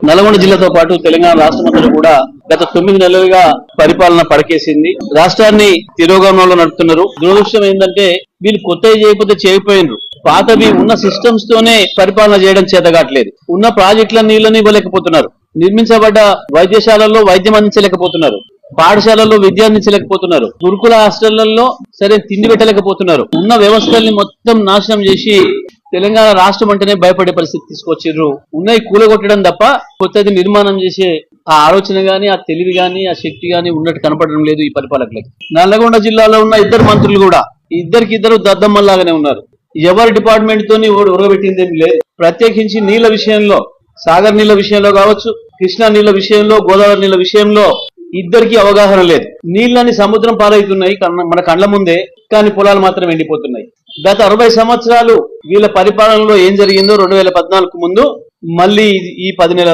నల్గొండ జిల్లాతో పాటు తెలంగాణ రాష్ట్రమంతా కూడా గత 9 నెలలుగా పరిపాలన పడకేసింది. రాష్ట్రాన్ని తిరోగమనంలో నడుపుతున్నారు. దురదృష్టం ఏంటంటే వీళ్ళు కొత్తవి చేయకపోతే చేయకపోయినరు, పాతవి ఉన్న సిస్టమ్స్ తోనే పరిపాలన చేయడం చేతగాట్లేదు. ఉన్న ప్రాజెక్టుల నీళ్ళని ఇవ్వలేకపోతున్నారు, నిర్మించబడ్డ వైద్యశాలల్లో వైద్యం అందించలేకపోతున్నారు, పాఠశాలల్లో విద్య అందించలేకపోతున్నారు, గురుకుల హాస్టళ్లలో సరే తిండి పెట్టలేకపోతున్నారు. ఉన్న వ్యవస్థల్ని మొత్తం నాశనం చేసి తెలంగాణ రాష్ట్రం అంటేనే భయపడే పరిస్థితి తీసుకొచ్చిర్రు. ఉన్నాయి కూలగొట్టడం తప్ప కొత్తది నిర్మాణం చేసే ఆ ఆలోచన గాని, ఆ తెలివి గాని, ఆ శక్తి గాని ఉన్నట్టు కనపడడం లేదు ఈ పరిపాలకులకి. నల్లగొండ జిల్లాలో ఉన్న ఇద్దరు మంత్రులు కూడా ఇద్దరు దద్దమ్మల్లాగానే ఉన్నారు. ఎవరి డిపార్ట్మెంట్ తోని ఉరగబెట్టిందేం లేదు. ప్రత్యేకించి నీళ్ల విషయంలో, సాగర్ నీళ్ల విషయంలో కావచ్చు, కృష్ణా నీళ్ల విషయంలో, గోదావరి నీళ్ల విషయంలో ఇద్దరికి అవగాహన లేదు. నీళ్ళని సముద్రం పాలవుతున్నాయి మన కండ్ల ముందే, కానీ పొలాలు మాత్రం ఎండిపోతున్నాయి. గత 60 సంవత్సరాలు వీళ్ళ పరిపాలనలో ఏం జరిగిందో 2014 ముందు మళ్ళీ ఈ 10 నెలల